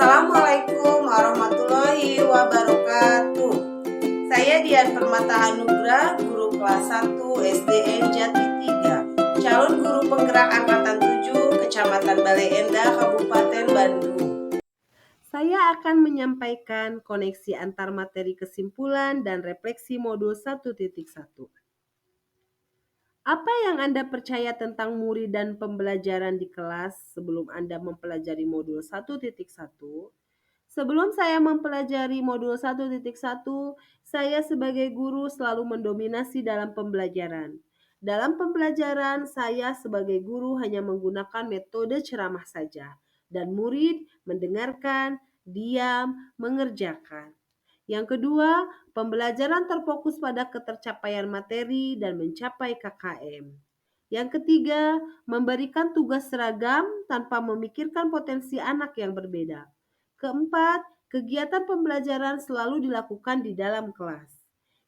Assalamualaikum warahmatullahi wabarakatuh. Saya Dian Permata Anugrah, guru kelas 1 SDN Jati 3, calon guru penggerak angkatan 7, Kecamatan Bale Endah, Kabupaten Bandung. Saya akan menyampaikan koneksi antar materi kesimpulan dan refleksi modul 1.1. Apa yang Anda percaya tentang murid dan pembelajaran di kelas sebelum Anda mempelajari modul 1.1? Sebelum saya mempelajari modul 1.1, saya sebagai guru selalu mendominasi dalam pembelajaran. Dalam pembelajaran, saya sebagai guru hanya menggunakan metode ceramah saja, dan murid mendengarkan, diam, mengerjakan. Yang kedua, pembelajaran terfokus pada ketercapaian materi dan mencapai KKM. Yang ketiga, memberikan tugas seragam tanpa memikirkan potensi anak yang berbeda. Keempat, kegiatan pembelajaran selalu dilakukan di dalam kelas.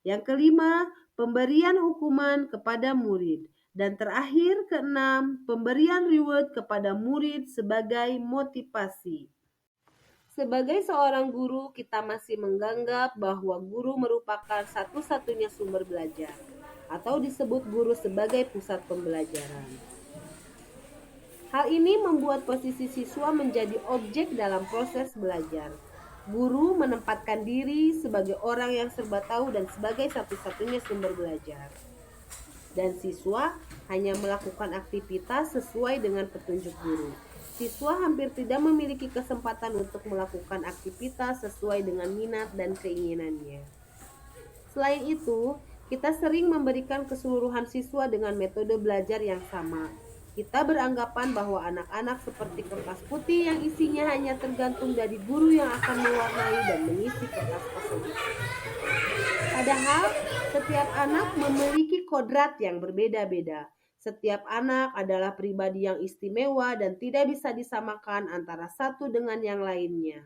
Yang kelima, pemberian hukuman kepada murid. Dan terakhir, keenam, pemberian reward kepada murid sebagai motivasi. Sebagai seorang guru, kita masih menganggap bahwa guru merupakan satu-satunya sumber belajar, atau disebut guru sebagai pusat pembelajaran. Hal ini membuat posisi siswa menjadi objek dalam proses belajar. Guru menempatkan diri sebagai orang yang serba tahu dan sebagai satu-satunya sumber belajar. Dan siswa hanya melakukan aktivitas sesuai dengan petunjuk guru. Siswa hampir tidak memiliki kesempatan untuk melakukan aktivitas sesuai dengan minat dan keinginannya. Selain itu, kita sering memberikan keseluruhan siswa dengan metode belajar yang sama. Kita beranggapan bahwa anak-anak seperti kertas putih yang isinya hanya tergantung dari guru yang akan mewarnai dan mengisi kertas kosong. Padahal, setiap anak memiliki kodrat yang berbeda-beda. Setiap anak adalah pribadi yang istimewa dan tidak bisa disamakan antara satu dengan yang lainnya.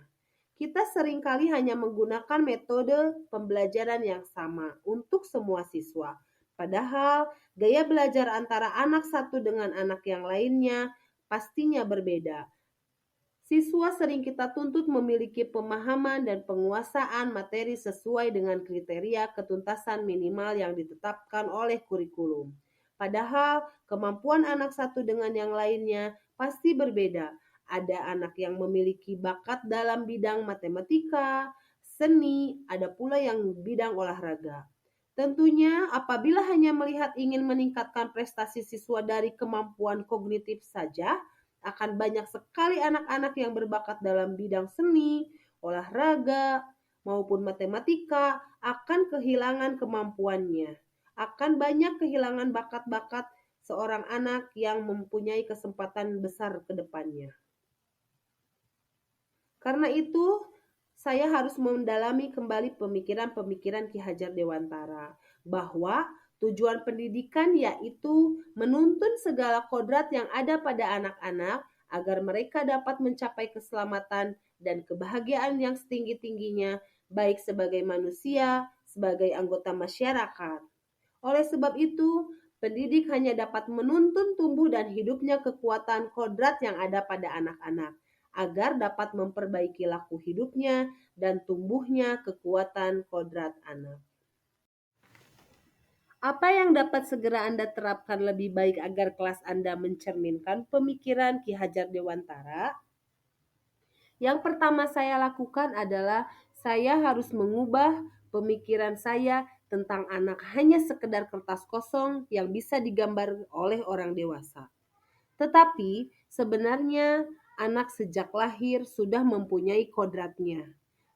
Kita seringkali hanya menggunakan metode pembelajaran yang sama untuk semua siswa. Padahal, gaya belajar antara anak satu dengan anak yang lainnya pastinya berbeda. Siswa sering kita tuntut memiliki pemahaman dan penguasaan materi sesuai dengan kriteria ketuntasan minimal yang ditetapkan oleh kurikulum. Padahal kemampuan anak satu dengan yang lainnya pasti berbeda. Ada anak yang memiliki bakat dalam bidang matematika, seni, ada pula yang bidang olahraga. Tentunya apabila hanya melihat ingin meningkatkan prestasi siswa dari kemampuan kognitif saja, akan banyak sekali anak-anak yang berbakat dalam bidang seni, olahraga, maupun matematika akan kehilangan kemampuannya. Akan banyak kehilangan bakat-bakat seorang anak yang mempunyai kesempatan besar ke depannya. Karena itu, saya harus mendalami kembali pemikiran-pemikiran Ki Hajar Dewantara bahwa tujuan pendidikan yaitu menuntun segala kodrat yang ada pada anak-anak agar mereka dapat mencapai keselamatan dan kebahagiaan yang setinggi-tingginya, baik sebagai manusia, sebagai anggota masyarakat. Oleh sebab itu, pendidik hanya dapat menuntun tumbuh dan hidupnya kekuatan kodrat yang ada pada anak-anak, agar dapat memperbaiki laku hidupnya dan tumbuhnya kekuatan kodrat anak. Apa yang dapat segera Anda terapkan lebih baik agar kelas Anda mencerminkan pemikiran Ki Hajar Dewantara? Yang pertama saya lakukan adalah saya harus mengubah pemikiran saya tentang anak hanya sekedar kertas kosong yang bisa digambar oleh orang dewasa. Tetapi sebenarnya anak sejak lahir sudah mempunyai kodratnya.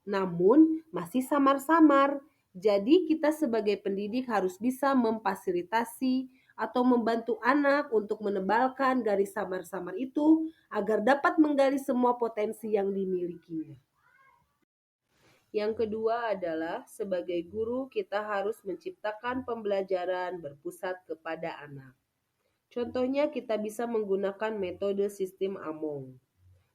Namun masih samar-samar. Jadi kita sebagai pendidik harus bisa memfasilitasi atau membantu anak untuk menebalkan garis samar-samar itu agar dapat menggali semua potensi yang dimilikinya. Yang kedua adalah sebagai guru kita harus menciptakan pembelajaran berpusat kepada anak. Contohnya kita bisa menggunakan metode sistem Among.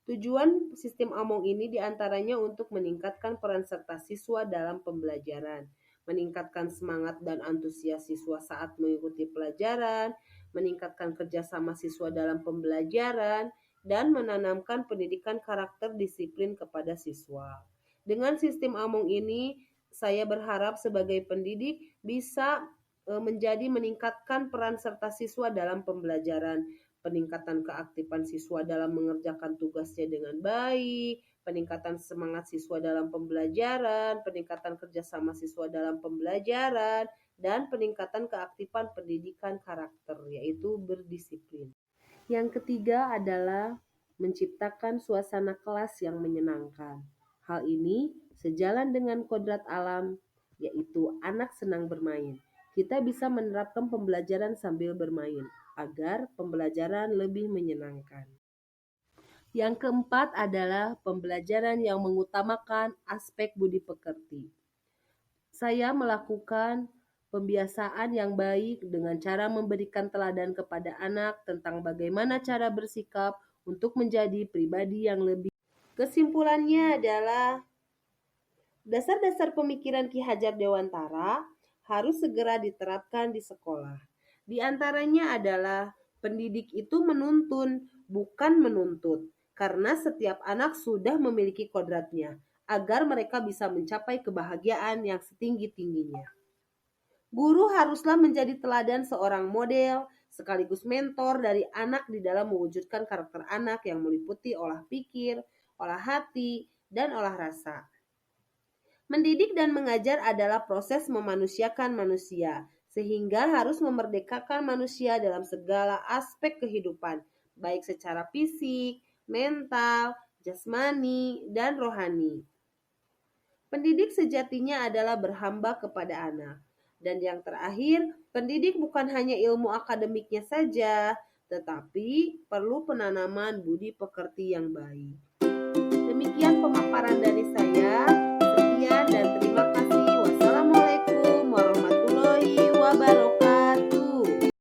Tujuan sistem Among ini diantaranya untuk meningkatkan peran serta siswa dalam pembelajaran, meningkatkan semangat dan antusias siswa saat mengikuti pelajaran, meningkatkan kerjasama siswa dalam pembelajaran, dan menanamkan pendidikan karakter disiplin kepada siswa. Dengan sistem Among ini, saya berharap sebagai pendidik bisa meningkatkan peran serta siswa dalam pembelajaran, peningkatan keaktifan siswa dalam mengerjakan tugasnya dengan baik, peningkatan semangat siswa dalam pembelajaran, peningkatan kerjasama siswa dalam pembelajaran, dan peningkatan keaktifan pendidikan karakter, yaitu berdisiplin. Yang ketiga adalah menciptakan suasana kelas yang menyenangkan. Hal ini sejalan dengan kodrat alam, yaitu anak senang bermain. Kita bisa menerapkan pembelajaran sambil bermain agar pembelajaran lebih menyenangkan. Yang keempat adalah pembelajaran yang mengutamakan aspek budi pekerti. Saya melakukan pembiasaan yang baik dengan cara memberikan teladan kepada anak tentang bagaimana cara bersikap untuk menjadi pribadi yang lebih. Kesimpulannya adalah dasar-dasar pemikiran Ki Hajar Dewantara harus segera diterapkan di sekolah. Di antaranya adalah pendidik itu menuntun, bukan menuntut, karena setiap anak sudah memiliki kodratnya, agar mereka bisa mencapai kebahagiaan yang setinggi-tingginya. Guru haruslah menjadi teladan seorang model, sekaligus mentor dari anak di dalam mewujudkan karakter anak yang meliputi olah pikir, olah hati, dan olah rasa. Mendidik dan mengajar adalah proses memanusiakan manusia, sehingga harus memerdekakan manusia dalam segala aspek kehidupan, baik secara fisik, mental, jasmani, dan rohani. Pendidik sejatinya adalah berhamba kepada anak. Dan yang terakhir, pendidik bukan hanya ilmu akademiknya saja, tetapi perlu penanaman budi pekerti yang baik. Demikian pemaparan dari saya.